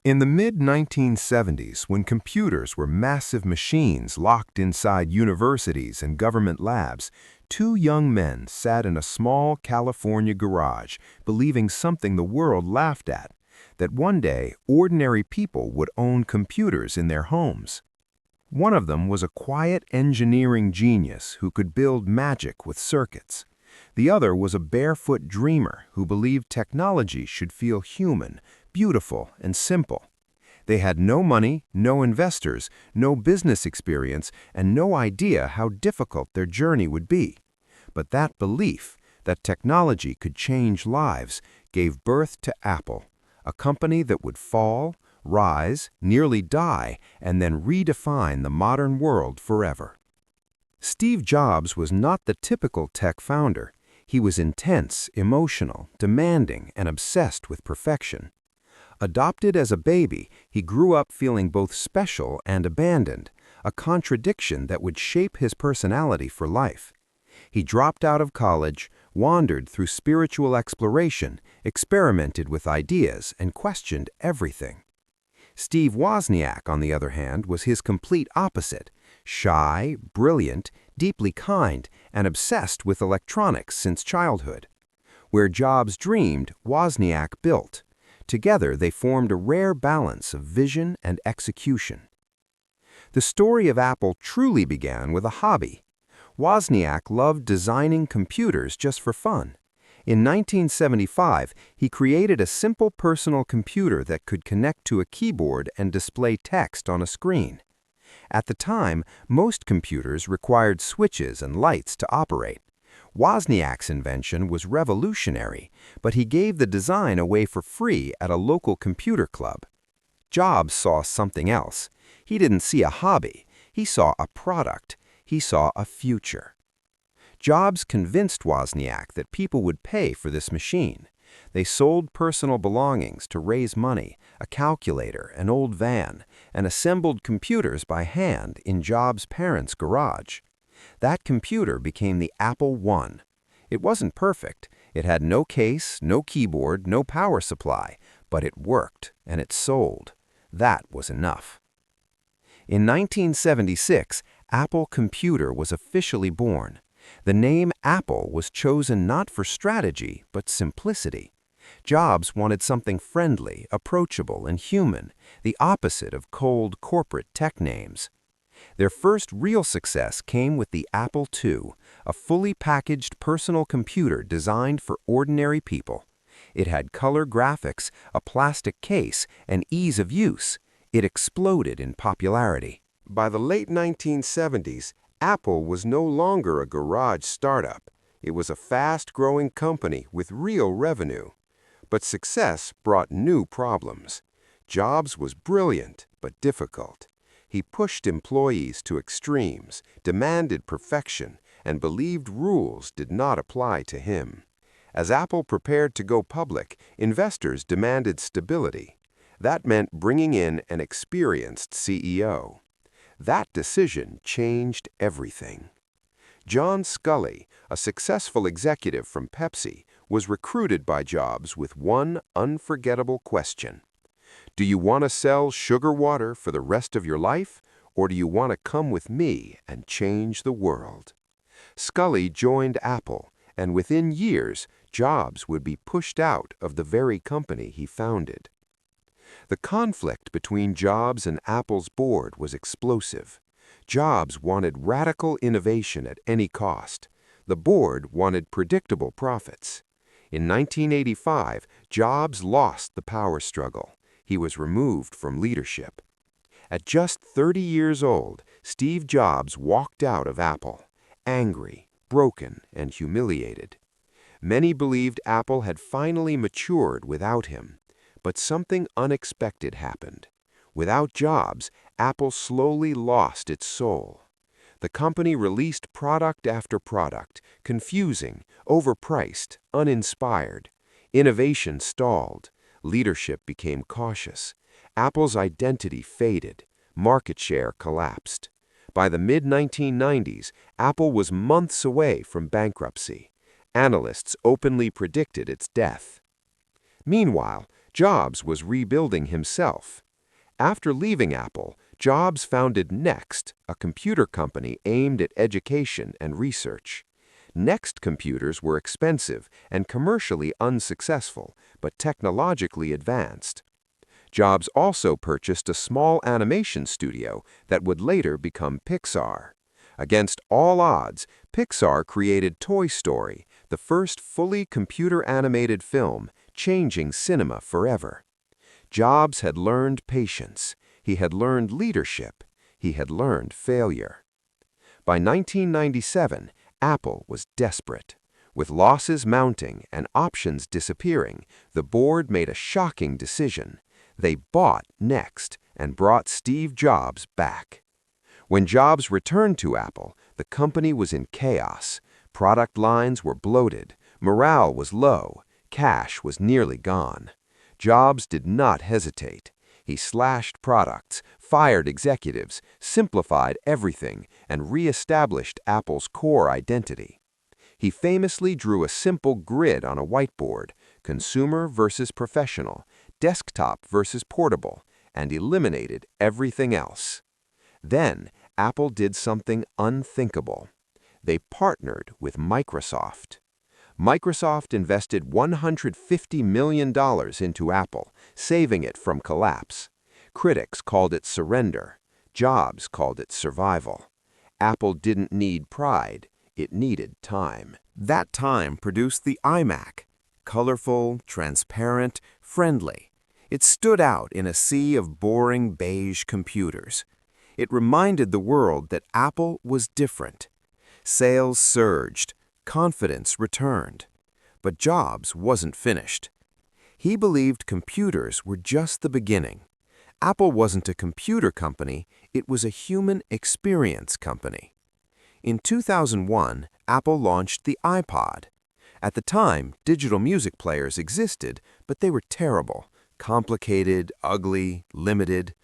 In the mid-1970s, when computers were massive machines locked inside universities and government labs, two young men sat in a small California garage, believing something the world laughed at, that one day ordinary people would own computers in their homes. One of them was a quiet engineering genius who could build magic with circuits. The other was a barefoot dreamer who believed technology should feel human, beautiful, and simple. They had no money, no investors, no business experience, and no idea how difficult their journey would be. But that belief, that technology could change lives, gave birth to Apple, a company that would fall, rise, nearly die, and then redefine the modern world forever. Steve Jobs was not the typical tech founder. He was intense, emotional, demanding, and obsessed with perfection. Adopted as a baby, he grew up feeling both special and abandoned, a contradiction that would shape his personality for life. He dropped out of college, wandered through spiritual exploration, experimented with ideas, and questioned everything. Steve Wozniak, on the other hand, was his complete opposite: shy, brilliant, deeply kind, and obsessed with electronics since childhood. Where Jobs dreamed, Wozniak built. Together, they formed a rare balance of vision and execution. The story of Apple truly began with a hobby. Wozniak loved designing computers just for fun. In 1975, he created a simple personal computer that could connect to a keyboard and display text on a screen. At the time, most computers required switches and lights to operate. Wozniak's invention was revolutionary, but he gave the design away for free at a local computer club. Jobs saw something else. He didn't see a hobby. He saw a product. He saw a future. Jobs convinced Wozniak that people would pay for this machine. They sold personal belongings to raise money, a calculator, an old van, and assembled computers by hand in Jobs' parents' garage. That computer became the Apple I. It wasn't perfect. It had no case, no keyboard, no power supply, but it worked, and it sold. That was enough. In 1976, Apple Computer was officially born. The name Apple was chosen not for strategy, but simplicity. Jobs wanted something friendly, approachable, and human, the opposite of cold corporate tech names. Their first real success came with the Apple II, a fully packaged personal computer designed for ordinary people. It had color graphics, a plastic case, and ease of use. It exploded in popularity. By the late 1970s, Apple was no longer a garage startup. It was a fast-growing company with real revenue. But success brought new problems. Jobs was brilliant, but difficult. He pushed employees to extremes, demanded perfection, and believed rules did not apply to him. As Apple prepared to go public, investors demanded stability. That meant bringing in an experienced CEO. That decision changed everything. John Sculley, a successful executive from Pepsi, was recruited by Jobs with one unforgettable question. Do you want to sell sugar water for the rest of your life, or do you want to come with me and change the world? Sculley joined Apple, and within years, Jobs would be pushed out of the very company he founded. The conflict between Jobs and Apple's board was explosive. Jobs wanted radical innovation at any cost. The board wanted predictable profits. In 1985, Jobs lost the power struggle. He was removed from leadership. At just 30 years old, Steve Jobs walked out of Apple, angry, broken, and humiliated. Many believed Apple had finally matured without him. But something unexpected happened. Without Jobs, Apple slowly lost its soul. The company released product after product, confusing, overpriced, uninspired. Innovation stalled. Leadership became cautious. Apple's identity faded. Market share collapsed. By the mid-1990s, Apple was months away from bankruptcy. Analysts openly predicted its death. Meanwhile, Jobs was rebuilding himself. After leaving Apple, Jobs founded Next, a computer company aimed at education and research. Next computers were expensive and commercially unsuccessful, but technologically advanced. Jobs also purchased a small animation studio that would later become Pixar. Against all odds, Pixar created Toy Story, the first fully computer-animated film, changing cinema forever. Jobs had learned patience. He had learned leadership. He had learned failure. By 1997, Apple was desperate. With losses mounting and options disappearing, the board made a shocking decision. They bought Next and brought Steve Jobs back. When Jobs returned to Apple, the company was in chaos. Product lines were bloated, morale was low, cash was nearly gone. Jobs did not hesitate. He slashed products, fired executives, simplified everything, and re-established Apple's core identity. He famously drew a simple grid on a whiteboard, consumer versus professional, desktop versus portable, and eliminated everything else. Then, Apple did something unthinkable. They partnered with Microsoft. Microsoft invested $150 million into Apple, saving it from collapse. Critics called it surrender. Jobs called it survival. Apple didn't need pride. It needed time. That time produced the iMac. Colorful, transparent, friendly. It stood out in a sea of boring beige computers. It reminded the world that Apple was different. Sales surged. Confidence returned. But Jobs wasn't finished. He believed computers were just the beginning. Apple wasn't a computer company, it was a human experience company. In 2001, Apple launched the iPod. At the time, digital music players existed, but they were terrible, complicated, ugly, limited.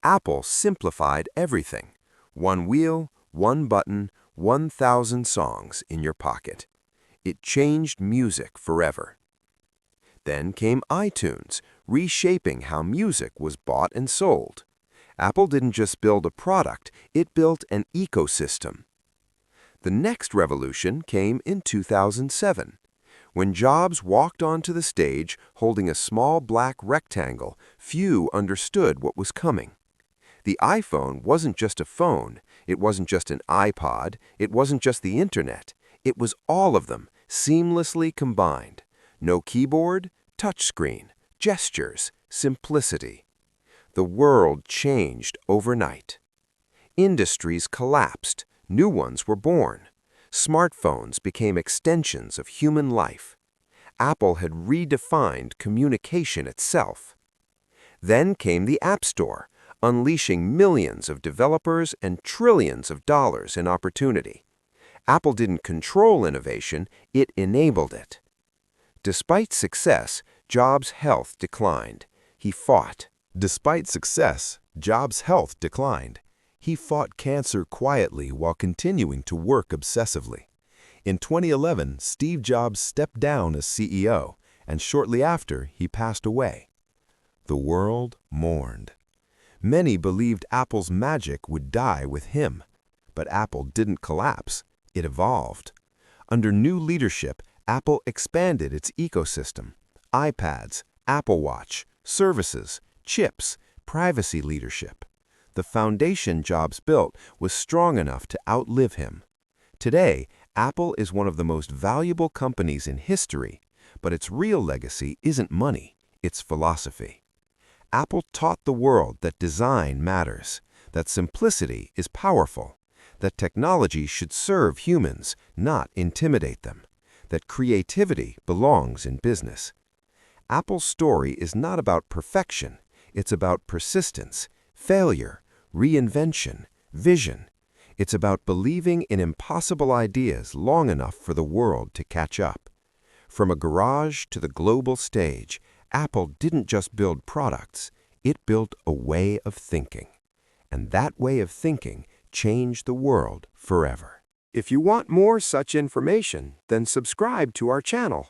Apple simplified everything. One wheel, one button, 1,000 songs in your pocket. It changed music forever. Then came iTunes, reshaping how music was bought and sold. Apple didn't just build a product, it built an ecosystem. The next revolution came in 2007. When Jobs walked onto the stage holding a small black rectangle, few understood what was coming. The iPhone wasn't just a phone, it wasn't just an iPod, it wasn't just the internet. It was all of them, seamlessly combined. No keyboard, touchscreen, gestures, simplicity. The world changed overnight. Industries collapsed, new ones were born. Smartphones became extensions of human life. Apple had redefined communication itself. Then came the App Store, unleashing millions of developers and trillions of dollars in opportunity. Apple didn't control innovation, it enabled it. Despite success, Jobs' health declined. He fought. Despite success, Jobs' health declined. He fought cancer quietly while continuing to work obsessively. In 2011, Steve Jobs stepped down as CEO, and shortly after, he passed away. The world mourned. Many believed Apple's magic would die with him. But Apple didn't collapse. It evolved. Under new leadership, Apple expanded its ecosystem. iPads, Apple Watch, services, chips, privacy leadership. The foundation Jobs built was strong enough to outlive him. Today, Apple is one of the most valuable companies in history, but its real legacy isn't money, it's philosophy. Apple taught the world that design matters, that simplicity is powerful, that technology should serve humans, not intimidate them, that creativity belongs in business. Apple's story is not about perfection, it's about persistence, failure, reinvention, vision. It's about believing in impossible ideas long enough for the world to catch up. From a garage to the global stage, Apple didn't just build products, it built a way of thinking. And that way of thinking changed the world forever. If you want more such information, then subscribe to our channel.